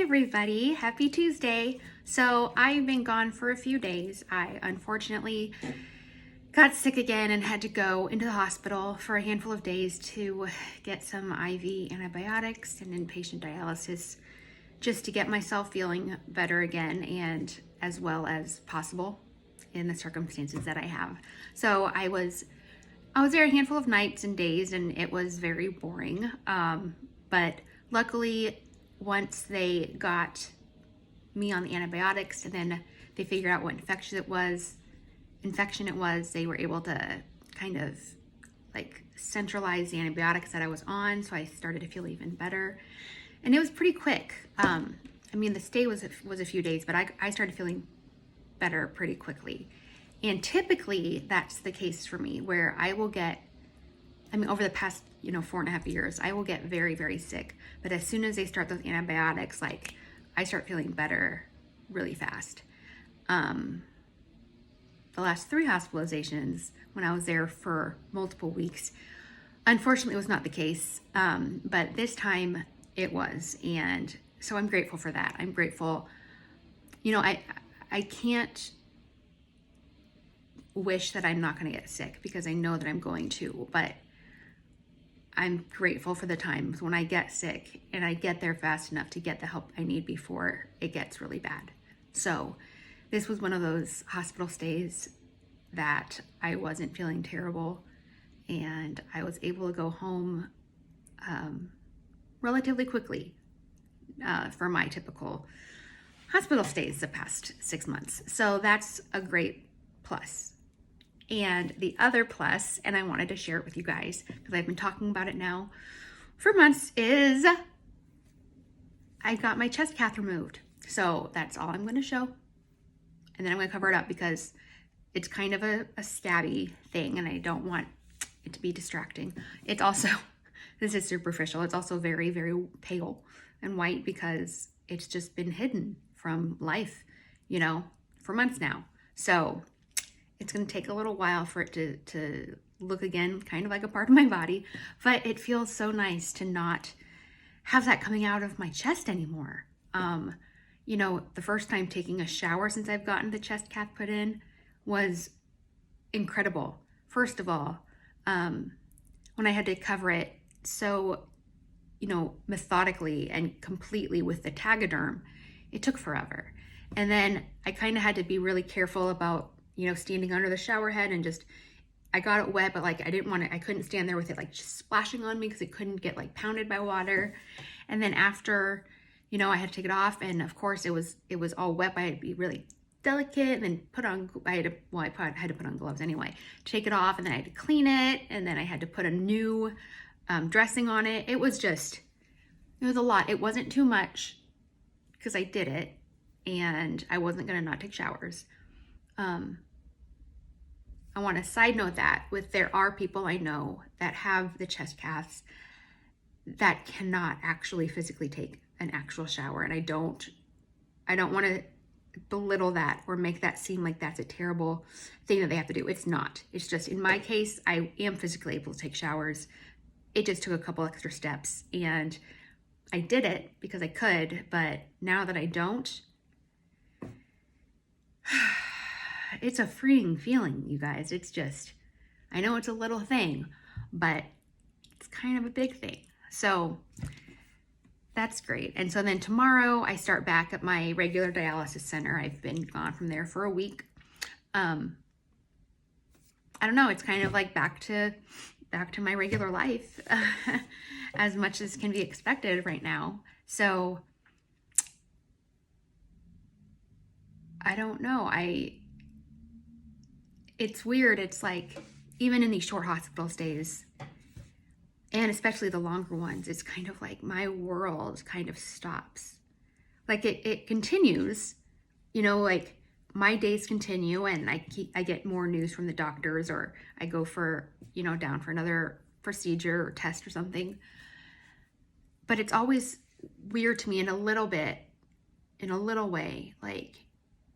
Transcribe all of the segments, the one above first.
everybody, happy Tuesday. So I've been gone for a few days. I unfortunately got sick again and had to go into the hospital for a handful of days to get some IV antibiotics and inpatient dialysis just to get myself feeling better again and as well as possible in the circumstances that I have. So I was there a handful of nights and days and it was very boring. But luckily, once they got me on the antibiotics and then they figured out what infection it was, they were able to kind of like centralize the antibiotics that I was on. So I started to feel even better. And it was pretty quick. The stay was a few days, but I started feeling better pretty quickly. And typically that's the case for me where I will get, over the past, 4.5 years, I will get very, very sick. But as soon as they start those antibiotics, I start feeling better really fast. The last 3 hospitalizations when I was there for multiple weeks, unfortunately it was not the case. But this time it was. And so I'm grateful for that. I'm grateful. I can't wish that I'm not going to get sick because I know that I'm going to, but I'm grateful for the times when I get sick and I get there fast enough to get the help I need before it gets really bad. So this was one of those hospital stays that I wasn't feeling terrible and I was able to go home relatively quickly for my typical hospital stays the past 6 months. So that's a great plus. And the other plus, and I wanted to share it with you guys because I've been talking about it now for months, is I got my chest cath removed. So that's all I'm going to show. And then I'm going to cover it up because it's kind of a stabby thing and I don't want it to be distracting. It's also, this is superficial. It's also very, very pale and white because it's just been hidden from life, for months now. So it's going to take a little while for it to look again, kind of like a part of my body, but it feels so nice to not have that coming out of my chest anymore. The first time taking a shower since I've gotten the chest cath put in was incredible. First of all, when I had to cover it so, methodically and completely with the Tegaderm, it took forever. And then I kind of had to be really careful about standing under the shower head and I got it wet, but I couldn't stand there with it just splashing on me because it couldn't get pounded by water. And then after, I had to take it off and of course it was all wet, but I had to be really delicate and then I had to put on gloves anyway, take it off and then I had to clean it and then I had to put a new dressing on it. It was a lot. It wasn't too much because I did it and I wasn't going to not take showers. I want to side note that there are people I know that have the chest caths that cannot actually physically take an actual shower. And I don't want to belittle that or make that seem like that's a terrible thing that they have to do. It's not. It's just in my case, I am physically able to take showers. It just took a couple extra steps and I did it because I could, but now that I don't, it's a freeing feeling, you guys. It's just, I know it's a little thing, but it's kind of a big thing. So that's great. And so then tomorrow I start back at my regular dialysis center. I've been gone from there for a week. I don't know. It's kind of like back to my regular life as much as can be expected right now. So I don't know. It's weird. It's even in these short hospital stays, and especially the longer ones, it's kind of like my world kind of stops. It continues, my days continue and I get more news from the doctors or I go for, down for another procedure or test or something. But it's always weird to me in a little way,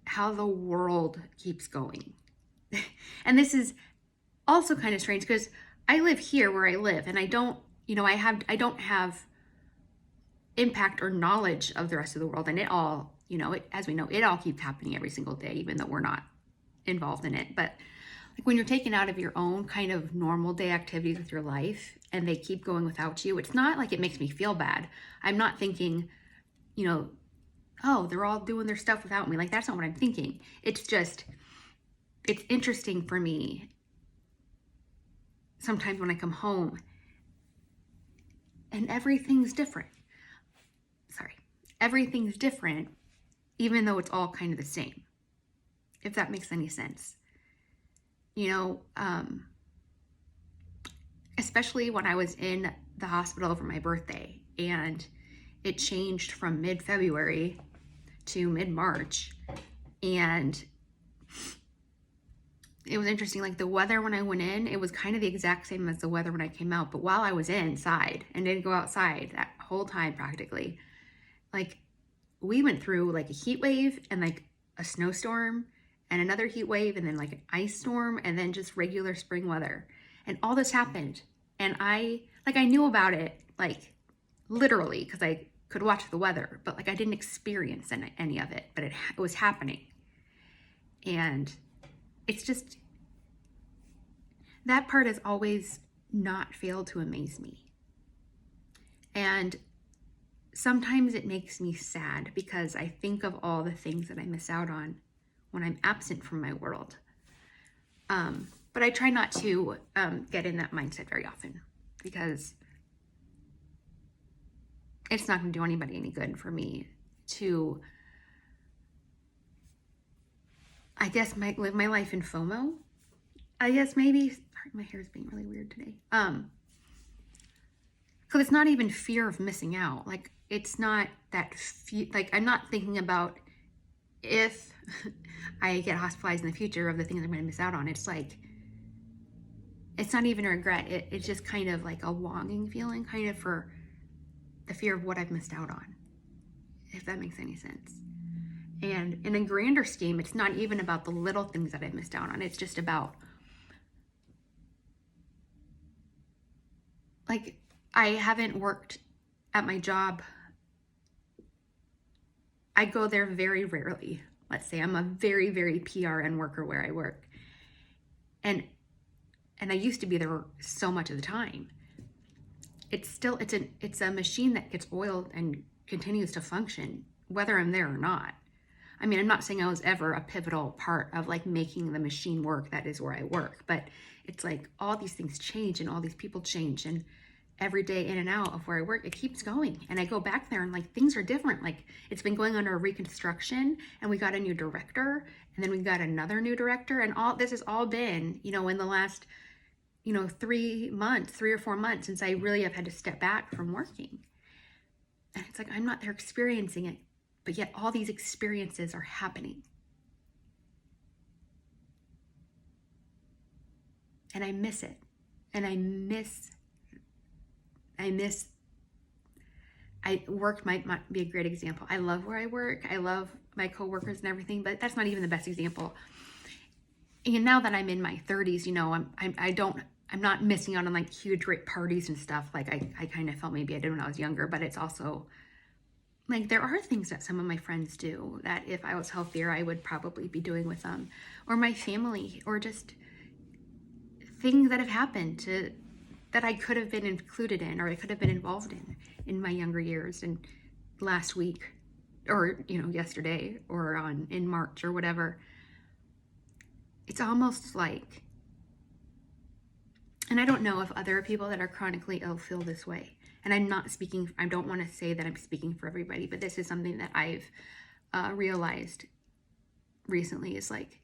how the world keeps going. And this is also kind of strange because I live here where I live and I don't have impact or knowledge of the rest of the world. And it all, as we know, it all keeps happening every single day, even though we're not involved in it. But like when you're taken out of your own kind of normal day activities with your life and they keep going without you, it's not like it makes me feel bad. I'm not thinking, oh, they're all doing their stuff without me. Like, that's not what I'm thinking. It's just, it's interesting for me sometimes when I come home and everything's different. Everything's different, even though it's all kind of the same, if that makes any sense. Especially when I was in the hospital for my birthday and it changed from mid-February to mid-March, and it was interesting. Like, the weather when I went in, it was kind of the exact same as the weather when I came out. But while I was inside and didn't go outside that whole time practically, like, we went through like a heat wave and like a snowstorm and another heat wave and then like an ice storm and then just regular spring weather. And all this happened. And I knew about it, like, literally, because I could watch the weather, but like I didn't experience any of it, but it was happening. And it's just, that part has always not failed to amaze me. And sometimes it makes me sad because I think of all the things that I miss out on when I'm absent from my world. But I try not to get in that mindset very often because it's not going to do anybody any good for me to, I guess, live my life in FOMO. I guess maybe, sorry, my hair is being really weird today. Because it's not even fear of missing out. Like, it's not that, I'm not thinking about if I get hospitalized in the future of the things I'm going to miss out on. It's like, it's not even a regret. It's just kind of like a longing feeling, kind of for the fear of what I've missed out on, if that makes any sense. And in a grander scheme, it's not even about the little things that I've missed out on. It's just about, like, I haven't worked at my job. I go there very rarely. Let's say I'm a very, very PRN worker where I work. And I used to be there so much of the time. It's a machine that gets oiled and continues to function whether I'm there or not. I mean, I'm not saying I was ever a pivotal part of like making the machine work. That is where I work. But it's like all these things change and all these people change, and every day in and out of where I work, it keeps going. And I go back there and like things are different. Like, it's been going under a reconstruction and we got a new director and then we got another new director, and all this has all been, in the last 3 or 4 months since I really have had to step back from working. And it's like, I'm not there experiencing it, but yet all these experiences are happening. And I miss it. And I work might be a great example. I love where I work. I love my coworkers and everything, but that's not even the best example. And now that I'm in my 30s, I'm not missing out on like huge great parties and stuff like I kind of felt maybe I did when I was younger. But it's also like, there are things that some of my friends do that if I was healthier, I would probably be doing with them, or my family, or just things that have happened that I could have been included in, or I could have been involved in my younger years, and last week, or yesterday, or in March, or whatever. It's almost like, and I don't know if other people that are chronically ill feel this way. And I don't want to say that I'm speaking for everybody, but this is something that I've realized recently, is like,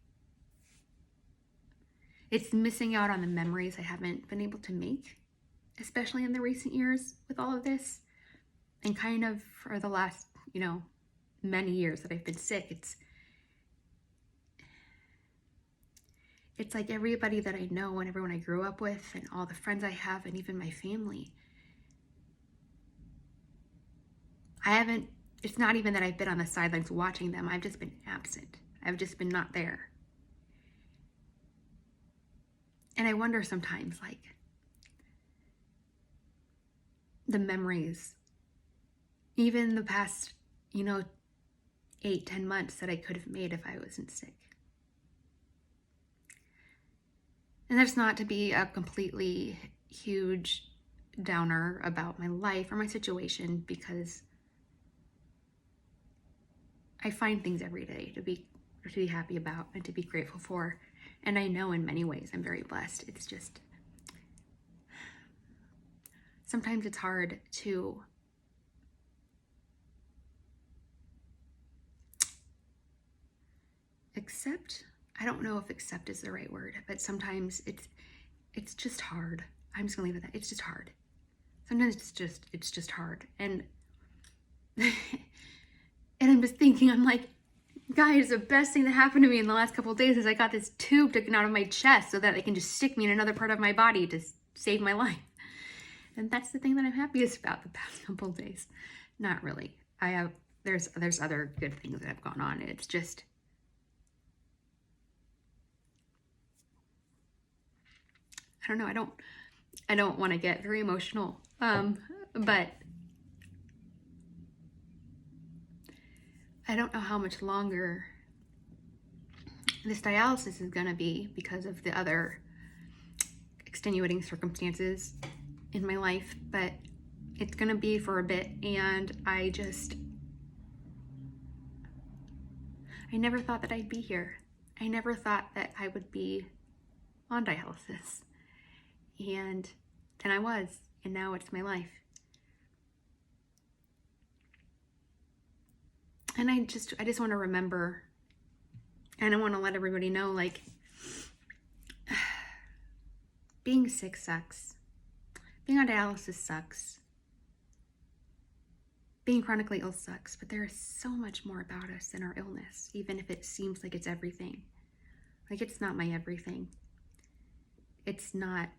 it's missing out on the memories I haven't been able to make, especially in the recent years with all of this. And kind of for the last, many years that I've been sick, it's like everybody that I know and everyone I grew up with and all the friends I have and even my family. It's not even that I've been on the sidelines watching them. I've just been absent. I've just been not there. And I wonder sometimes, like, the memories, even the past, 8-10 months that I could have made if I wasn't sick. And that's not to be a completely huge downer about my life or my situation, because I find things every day to be happy about and to be grateful for. And I know in many ways I'm very blessed. It's just, sometimes it's hard to accept. I don't know if accept is the right word, but sometimes it's just hard. I'm just gonna leave it at that. It's just hard. Sometimes it's just hard. And and I'm just thinking, I'm like, guys, the best thing that happened to me in the last couple of days is I got this tube taken out of my chest so that they can just stick me in another part of my body to save my life. And that's the thing that I'm happiest about the past couple of days. Not really. There's other good things that have gone on. It's just, I don't know. I don't want to get very emotional. But I don't know how much longer this dialysis is going to be because of the other extenuating circumstances in my life, but it's going to be for a bit. And I never thought that I'd be here. I never thought that I would be on dialysis. And then I was, and now it's my life. And I just want to remember, and I want to let everybody know, like, being sick sucks. Being on dialysis sucks. Being chronically ill sucks, but there is so much more about us than our illness, even if it seems like it's everything. Like, it's not my everything. It's not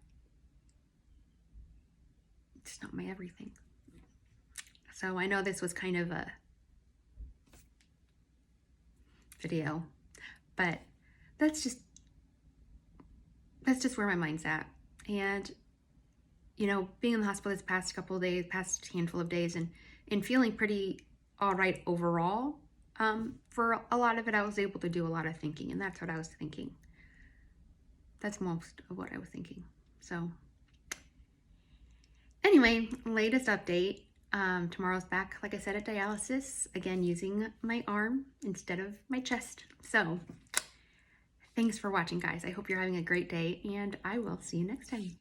my everything. So I know this was kind of a video, but that's just where my mind's at. And being in the hospital this past handful of days, and feeling pretty all right overall, for a lot of it I was able to do a lot of thinking, and that's what I was thinking. That's most of what I was thinking. So anyway, latest update. Tomorrow's back, like I said, at dialysis, again using my arm instead of my chest. So thanks for watching, guys. I hope you're having a great day, and I will see you next time.